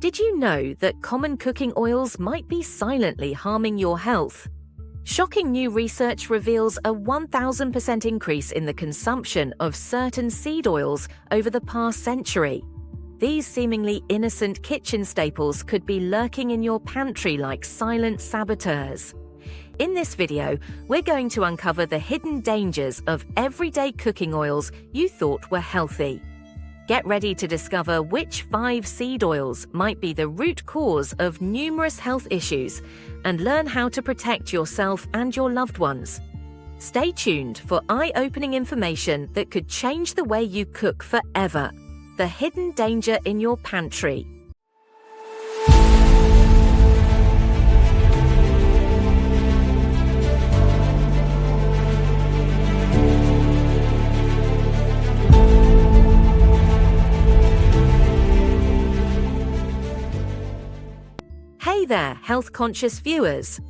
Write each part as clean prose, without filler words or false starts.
Did you know that common cooking oils might be silently harming your health? Shocking new research reveals a 1,000% increase in the consumption of certain seed oils over the past century. These seemingly innocent kitchen staples could be lurking in your pantry like silent saboteurs. In this video, we're going to uncover the hidden dangers of everyday cooking oils you thought were healthy. Get ready to discover which 5 seed oils might be the root cause of numerous health issues and learn how to protect yourself and your loved ones. Stay tuned for eye-opening information that could change the way you cook forever. The hidden danger in your pantry. Hey there, health-conscious viewers.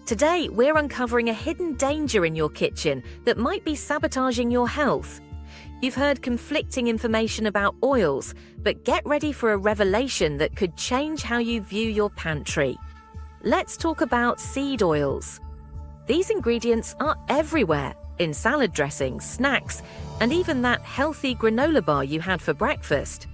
Today, we're uncovering a hidden danger in your kitchen that might be sabotaging your health. You've heard conflicting information about oils, but get ready for a revelation that could change how you view your pantry. Let's talk about seed oils. These ingredients are everywhere, in salad dressings, snacks, and even that healthy granola bar you had for breakfast.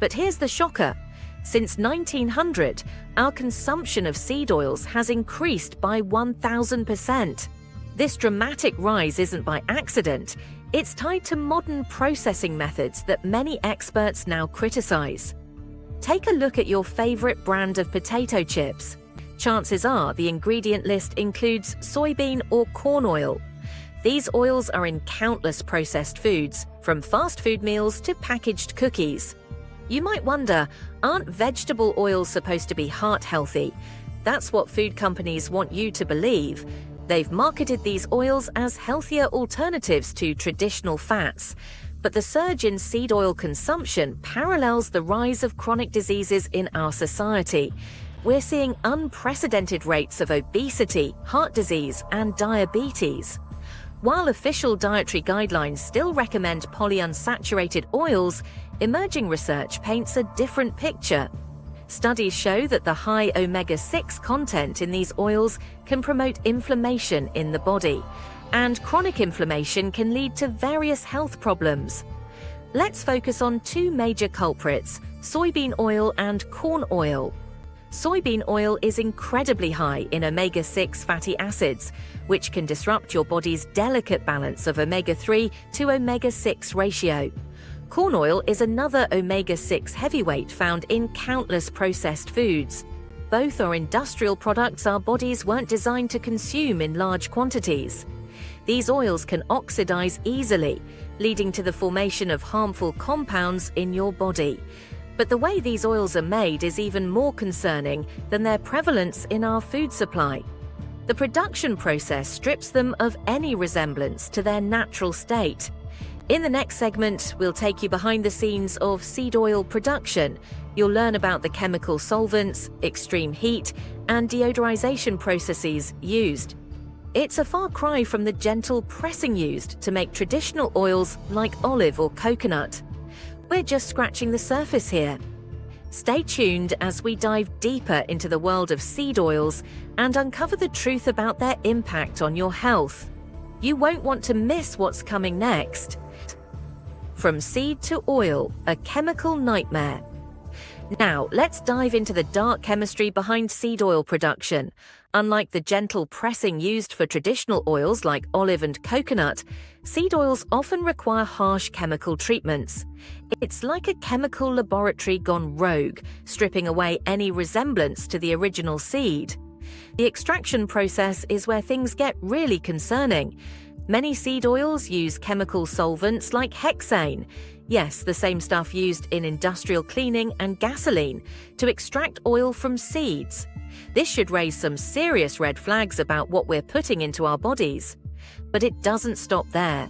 But here's the shocker. Since 1900, our consumption of seed oils has increased by 1,000%. This dramatic rise isn't by accident. It's tied to modern processing methods that many experts now criticize. Take a look at your favorite brand of potato chips. Chances are the ingredient list includes soybean or corn oil. These oils are in countless processed foods, from fast food meals to packaged cookies. You might wonder, aren't vegetable oils supposed to be heart healthy? That's what food companies want you to believe. They've marketed these oils as healthier alternatives to traditional fats. But the surge in seed oil consumption parallels the rise of chronic diseases in our society. We're seeing unprecedented rates of obesity, heart disease, and diabetes. While official dietary guidelines still recommend polyunsaturated oils, emerging research paints a different picture. Studies show that the high omega-6 content in these oils can promote inflammation in the body, and chronic inflammation can lead to various health problems. Let's focus on 2 major culprits, soybean oil and corn oil. Soybean oil is incredibly high in omega-6 fatty acids, which can disrupt your body's delicate balance of omega-3 to omega-6 ratio. Corn oil is another omega-6 heavyweight found in countless processed foods. Both are industrial products our bodies weren't designed to consume in large quantities. These oils can oxidize easily, leading to the formation of harmful compounds in your body. But the way these oils are made is even more concerning than their prevalence in our food supply. The production process strips them of any resemblance to their natural state. In the next segment, we'll take you behind the scenes of seed oil production. You'll learn about the chemical solvents, extreme heat, and deodorization processes used. It's a far cry from the gentle pressing used to make traditional oils like olive or coconut. We're just scratching the surface here. Stay tuned as we dive deeper into the world of seed oils and uncover the truth about their impact on your health. You won't want to miss what's coming next. From seed to oil, a chemical nightmare. Now, let's dive into the dark chemistry behind seed oil production. Unlike the gentle pressing used for traditional oils like olive and coconut, seed oils often require harsh chemical treatments. It's like a chemical laboratory gone rogue, stripping away any resemblance to the original seed. The extraction process is where things get really concerning. Many seed oils use chemical solvents like hexane, yes, the same stuff used in industrial cleaning and gasoline, to extract oil from seeds. This should raise some serious red flags about what we're putting into our bodies. But it doesn't stop there.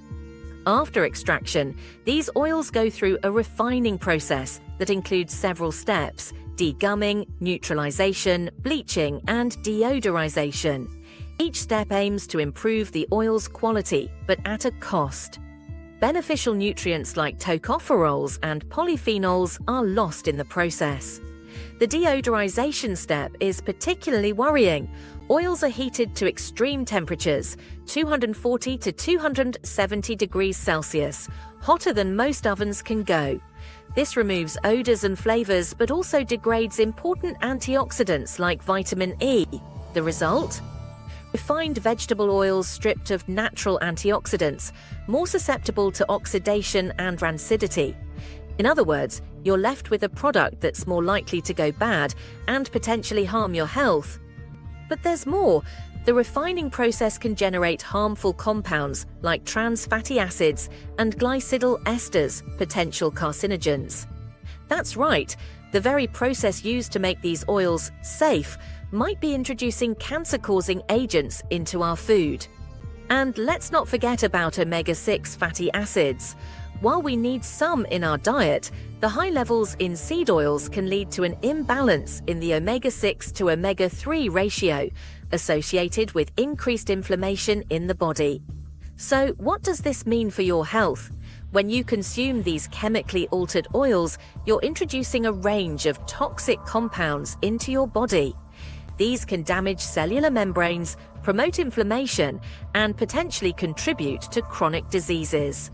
After extraction, these oils go through a refining process that includes several steps: degumming, neutralization, bleaching, and deodorization. Each step aims to improve the oil's quality, but at a cost. Beneficial nutrients like tocopherols and polyphenols are lost in the process. The deodorization step is particularly worrying. Oils are heated to extreme temperatures, 240 to 270 degrees Celsius, hotter than most ovens can go. This removes odors and flavors, but also degrades important antioxidants like vitamin E. The result? Refined vegetable oils stripped of natural antioxidants, more susceptible to oxidation and rancidity. In other words, you're left with a product that's more likely to go bad and potentially harm your health. But there's more. The refining process can generate harmful compounds like trans fatty acids and glycidyl esters, potential carcinogens. That's right, the very process used to make these oils safe might be introducing cancer-causing agents into our food. And let's not forget about omega-6 fatty acids. While we need some in our diet, the high levels in seed oils can lead to an imbalance in the omega-6 to omega-3 ratio, associated with increased inflammation in the body. So, what does this mean for your health? When you consume these chemically altered oils, you're introducing a range of toxic compounds into your body. These can damage cellular membranes, promote inflammation, and potentially contribute to chronic diseases.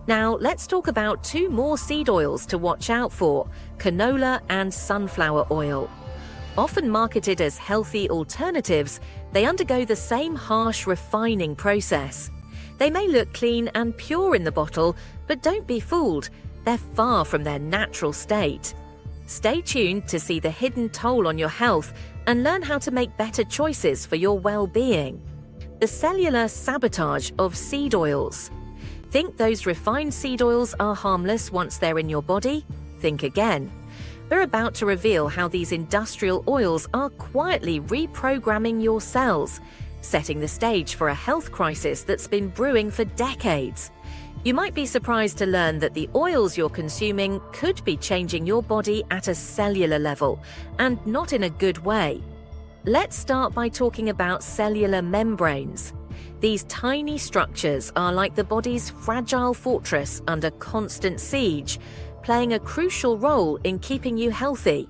Now, let's talk about two more seed oils to watch out for: canola and sunflower oil. Often marketed as healthy alternatives, they undergo the same harsh refining process. They may look clean and pure in the bottle, but don't be fooled, they're far from their natural state. Stay tuned to see the hidden toll on your health and learn how to make better choices for your well-being. The cellular sabotage of seed oils. Think those refined seed oils are harmless once they're in your body? Think again. We're about to reveal how these industrial oils are quietly reprogramming your cells, setting the stage for a health crisis that's been brewing for decades. You might be surprised to learn that the oils you're consuming could be changing your body at a cellular level, and not in a good way. Let's start by talking about cellular membranes. These tiny structures are like the body's fragile fortress under constant siege, playing a crucial role in keeping you healthy.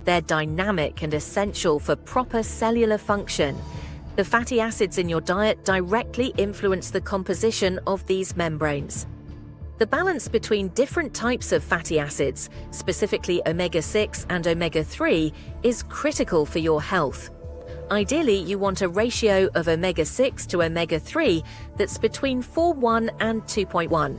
They're dynamic and essential for proper cellular function. The fatty acids in your diet directly influence the composition of these membranes. The balance between different types of fatty acids, specifically omega-6 and omega-3, is critical for your health. Ideally, you want a ratio of omega-6 to omega-3 that's between 4:1 and 2.1.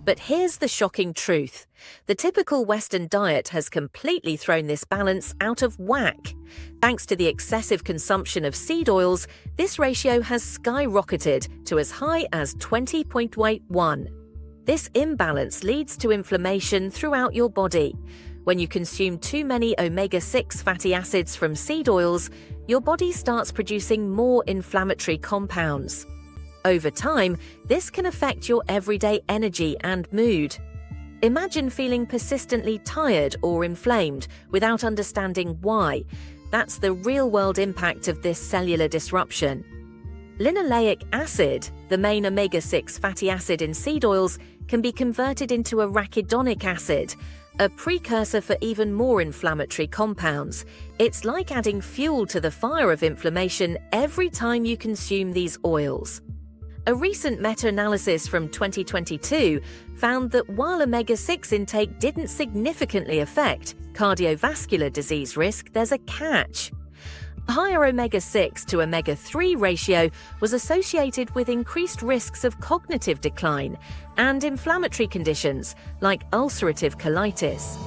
But here's the shocking truth. The typical Western diet has completely thrown this balance out of whack. Thanks to the excessive consumption of seed oils, this ratio has skyrocketed to as high as 20.81. This imbalance leads to inflammation throughout your body. When you consume too many omega-6 fatty acids from seed oils, your body starts producing more inflammatory compounds. Over time, this can affect your everyday energy and mood. Imagine feeling persistently tired or inflamed without understanding why. That's the real-world impact of this cellular disruption. Linoleic acid, the main omega-6 fatty acid in seed oils, can be converted into arachidonic acid, a precursor for even more inflammatory compounds. It's like adding fuel to the fire of inflammation every time you consume these oils. A recent meta-analysis from 2022 found that while omega-6 intake didn't significantly affect cardiovascular disease risk, there's a catch. A higher omega-6 to omega-3 ratio was associated with increased risks of cognitive decline and inflammatory conditions like ulcerative colitis.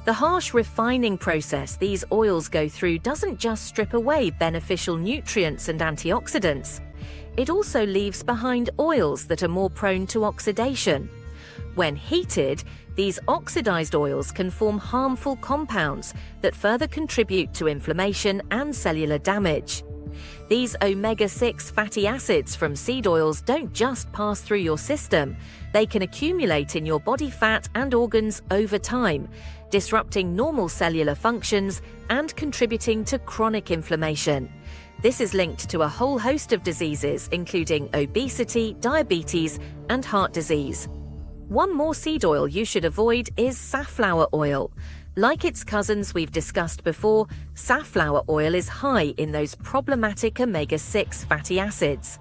The harsh refining process these oils go through doesn't just strip away beneficial nutrients and antioxidants. It also leaves behind oils that are more prone to oxidation. When heated, these oxidized oils can form harmful compounds that further contribute to inflammation and cellular damage. These omega-6 fatty acids from seed oils don't just pass through your system. They can accumulate in your body fat and organs over time, disrupting normal cellular functions and contributing to chronic inflammation. This is linked to a whole host of diseases, including obesity, diabetes, and heart disease. One more seed oil you should avoid is safflower oil. Like its cousins we've discussed before, safflower oil is high in those problematic omega-6 fatty acids.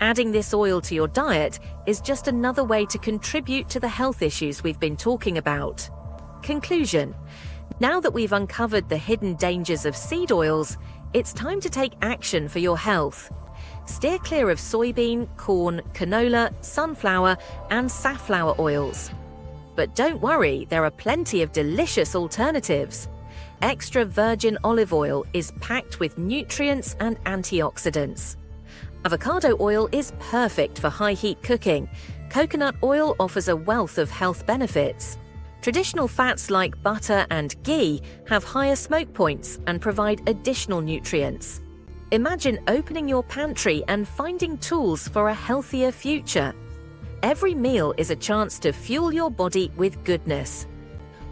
Adding this oil to your diet is just another way to contribute to the health issues we've been talking about. Conclusion: now that we've uncovered the hidden dangers of seed oils, it's time to take action for your health. Steer clear of soybean, corn, canola, sunflower, and safflower oils. But don't worry, there are plenty of delicious alternatives. Extra virgin olive oil is packed with nutrients and antioxidants. Avocado oil is perfect for high-heat cooking. Coconut oil offers a wealth of health benefits. Traditional fats like butter and ghee have higher smoke points and provide additional nutrients. Imagine opening your pantry and finding tools for a healthier future. Every meal is a chance to fuel your body with goodness.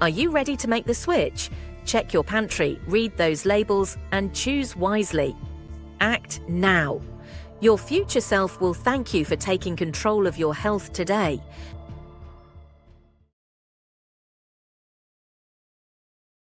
Are you ready to make the switch? Check your pantry, read those labels, and choose wisely. Act now. Your future self will thank you for taking control of your health today.